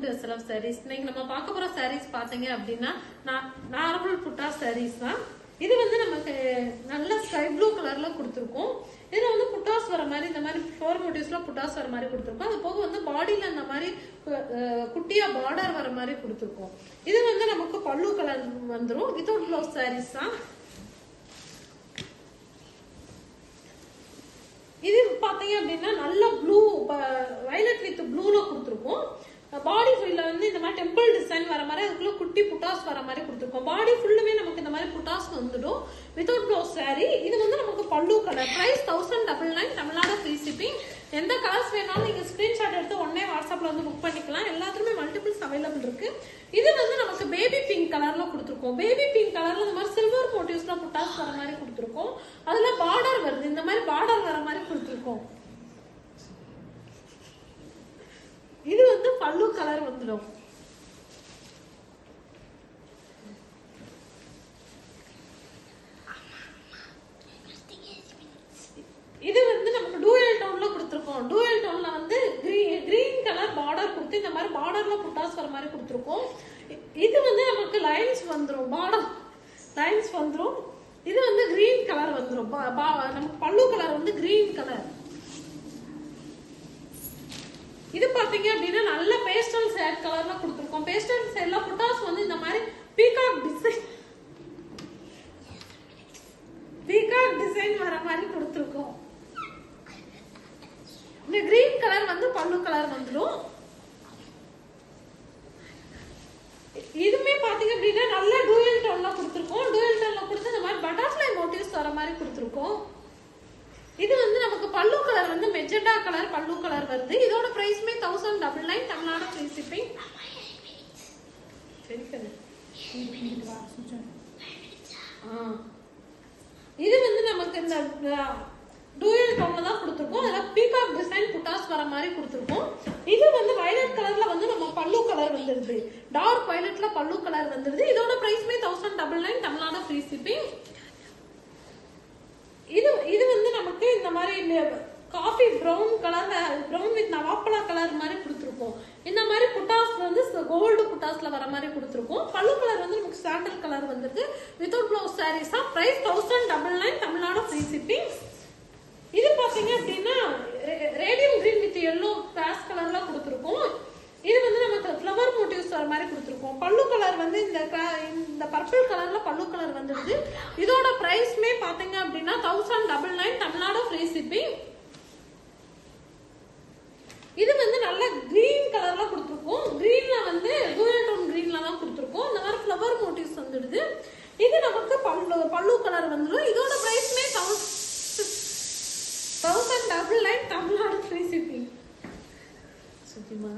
vessel of sarees. இன்னைக்கு நம்ம பார்க்க போற sarees பாத்தீங்க அப்படின்னா நார்மல் புட்டா sarees தான். இது வந்து நமக்கு நல்ல ஸ்கை ப்ளூ கலர்ல கொடுத்திருக்கோம். இதுல வந்து புட்டாஸ் வர மாதிரி இந்த மாதிரி ஃப்ளோர் மோட்டிவ்ஸ்ல புட்டாஸ் வர மாதிரி கொடுத்திருக்கோம். அது போக வந்து பாடியில இந்த மாதிரி குட்டியா பார்டர் வர மாதிரி கொடுத்திருக்கோம். இது வந்து நமக்கு பல்லு கலர் வந்துரும். வித்வுட் ப்ளவுஸ் sarees தான். இது பாத்தீங்க அப்படின்னா நல்ல ப்ளூ வயலட் வித் ப்ளூல கொடுத்துருக்கோம். பாடி ஃபுல்ல வந்து இந்த மாதிரி டெம்பிள் டிசைன் வர மாதிரி அதுக்குள்ள குட்டி புட்டாஸ் வர மாதிரி கொடுத்துருக்கோம். பாடி ஃபுல்லுமே நமக்கு இந்த மாதிரி புட்டாஸ் வந்துடும். Without blouse saree. இது வந்து நமக்கு பல்லு colour. Price 1099 Tamil Nadu free shipping. எந்த கலர்ஸ் வேணாலும் நீங்க ஸ்கிரீன்ஷாட் எடுத்து உடனே வாட்ஸ்அப்ல வந்து புக் பண்ணிக்கலாம். எல்லாத்துலயுமே மல்டிபிள்ஸ் அவைலபிள் இருக்கு. இது வந்து நமக்கு பேபி பிங்க் கலர்ல கொடுத்துருக்கோம். பேபி பிங்க் கலர்ல இந்த மாதிரி சில்வர் மோட்டிவ்ஸ்ல புட்டாஸ் வர மாதிரி கொடுத்துருக்கோம். அதுல பார்டர் வருது. இந்த மாதிரி பார்டர் வர மாதிரி கொடுத்துருக்கோம். இது வந்து பல்லு கலர் வந்துடும். இது வந்து நமக்கு டூயல் டோன்ல கொடுத்திருக்கோம். டூயல் டோன்ல வந்து கிரீன் கலர் பார்டர் கொடுத்து இந்த மாதிரி பார்டர்ல புட்டாஸ் வர மாதிரி கொடுத்திருக்கோம். இது வந்து நமக்கு லைன்ஸ் வந்துரும். பார்டர் லைன்ஸ் வந்துரும். இது வந்து கிரீன் கலர் வந்துரும். நமக்கு பல்லு கலர் வந்து கிரீன் கலர். இது பாத்தீங்க அப்படின்னா நல்ல பேஸ்டல் ஷேட் கலர்ல கொடுத்திருக்கோம். பேஸ்டல் ஷேட்ல புட்டாஸ் வந்து இந்த மாதிரி பீகாக் டிசைன் வர மாதிரி கொடுத்திருக்கோம். இந்த கிரீன் கலர் வந்து பல்லு கலர் வந்துடும். இதுமே பாத்தீங்க அப்படின்னா நல்ல டூயல் டோன்ல கொடுத்திருக்கோம். டூயல் டோன்ல கொடுத்து இந்த மாதிரி பட்டர்ஃப்ளை மோட்டிவ்ஸ் வர மாதிரி கொடுத்திருக்கோம். இது வந்து நமக்கு பல்லு கலர் வந்து மெஜெண்டா கலர் பல்லு கலர் வருது. இதோட பிரைஸ்மே 1099 தமிழ்நாடு ஃப்ரீ ஷிப்பிங். இது வந்து நமக்கு இந்த டூயல் டோன்ல தான் கொடுத்திருக்கோம். அதுல பீகாக் டிசைன் புட்டாஸ் வர மாதிரி கொடுத்திருக்கோம். இது வந்து வயலட் கலர்ல வந்து நம்ம பல்லு கலர் வந்துருது. டார்க் வயலட்ல பல்லு கலர் வந்துருது. இதோட பிரைஸ்மே 1099 தமிழ்நாடு ஃப்ரீ ஷிப்பிங். இது வந்து நமக்கு இந்த மாதிரி coffee brown colour brown with நவாப்பழ கலர் மாதிரி கொடுத்துருக்கோம். இந்த மாதிரி புட்டாஸ் வந்து கோல்டு புட்டாஸ்ல வர மாதிரி கொடுத்துருக்கோம். பல்லு கலர் வந்து நமக்கு சாண்டல் கலர் வந்துருக்கு. வித்வுட் ப்ளவுஸ் sarees தான். Price 1099 Tamil Nadu free shipping. இது பாத்தீங்க அப்படின்னா radium green with yellow base கலர்ல கொடுத்துருக்கோம். இது வந்து நமக்கு ஃப்ளவர் மோட்டிவ்ஸ் வர மாதிரி கொடுத்துருக்கோம். பல்லு கலர் வந்து இந்த பர்பிள் கலர்ல பல்லு கலர் வந்துருது. இதோட பிரைஸ்மே பாத்தீங்க அப்படின்னா 1099 தமிழ்நாடு ஃப்ரீ ஷிப்பிங். இது வந்து நல்ல கிரீன் கலர்ல கொடுத்துருக்கோம். கிரீன்ல வந்து டூயல் டோன் கிரீன்ல தான் கொடுத்துருக்கோம். இந்த மாதிரி ஃப்ளவர் மோட்டிவ்ஸ் வந்துடுது. இது நமக்கு பல்லு கலர் வந்துடும். இதோட பிரைஸ்மே 1099 தமிழ்நாடு ஃப்ரீ ஷிப்பிங். சுத்திமா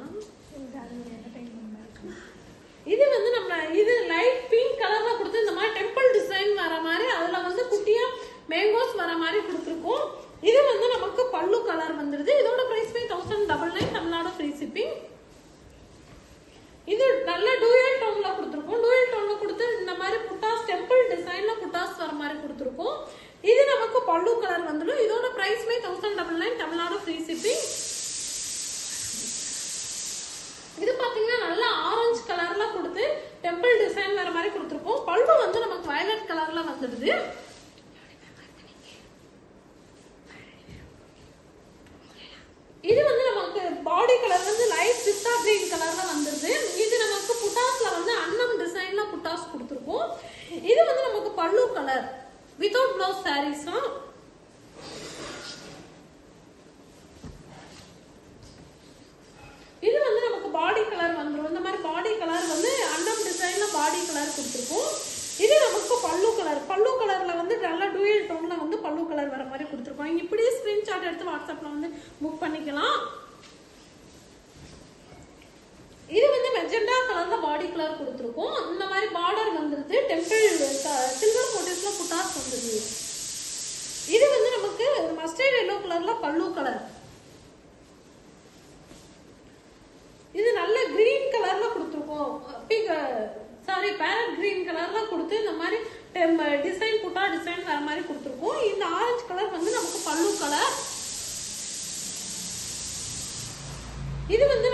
இது வந்து நம்ம இது லைட் பிங்க் கலர்ல கொடுத்து இந்த மாதிரி டெம்பிள் டிசைன் வர மாதிரி அதுல வந்து குட்டியா மேங்கோஸ் வர மாதிரி கொடுத்துருக்கோம். இது வந்து நமக்கு பல்லு கலர் வந்துருது. இதோட பிரைஸ்மே 1099 தமிழ்நாடு ஃப்ரீ ஷிப்பிங். இது நல்ல டூயல் டோன்ல கொடுத்துருக்கோம். டூயல் டோன்ல கொடுத்து இந்த மாதிரி புட்டாஸ் டெம்பிள் டிசைன்ல புட்டாஸ் வர மாதிரி கொடுத்துருக்கோம். இது நமக்கு பல்லு கலர் வந்துடும். இதோட பிரைஸ்மே 1099 தமிழ்நாடு ஃப்ரீ ஷிப்பிங். இது பாத்தீங்கன்னா நல்ல ஆரஞ்சு கலர்ல கொடுத்து டெம்பிள் டிசைன் வர மாதிரி கொடுத்துருக்கோம். பல்லு வந்து நமக்கு வயலட் கலர்ல வந்துடுது. இது வந்து நமக்கு பாடி கலர் வந்து லைட் பிஸ்தா கிரீன் கலர்ல வந்துருது. இது நமக்கு புட்டாஸ்ல வந்து அன்னம் டிசைன்ல புட்டாஸ் கொடுத்துருக்கோம். இது வந்து நமக்கு பல்லு கலர் வித்வுட் ப்ளவுஸ் sarees தான். இது வந்து நமக்கு பாடி கலர் வந்துடும். இந்த மாதிரி பாடி கலர் வந்து அன்னம் டிசைன்ல பாடி கலர் கொடுத்துருக்கோம். இது நமக்கு பல்லு கலர். பல்லு கலர்ல வந்து நல்ல டூயல் டோன்ல வந்து பல்லு கலர் வர மாதிரி கொடுத்துருக்கோம். நீங்க இப்படியே ஸ்கிரீன்ஷாட் எடுத்து வாட்ஸ்அப்ல வந்து புக் பண்ணிக்கலாம். இது வந்து மெஜெண்டா கலர்ல பாடி கலர் கொடுத்துருக்கோம். இந்த மாதிரி பார்டர் வந்துருது. டெம்பிள் சில்வர் மோட்டிவ்ஸ்ல புட்டாஸ் வந்துருது. இது வந்து நமக்கு மஸ்டர்ட் எல்லோ கலர்ல பல்லு கலர். இது நல்ல கிரீன் கலர்ல கொடுத்துருக்கோம். பேரட் கிரீன் கலர்ல கொடுத்து இந்த மாதிரி டிசைன் புட்டா டிசைன் வர மாதிரி கொடுத்துருக்கோம். இந்த ஆரஞ்சு கலர் வந்து நமக்கு பல்லு கலர். இது வந்து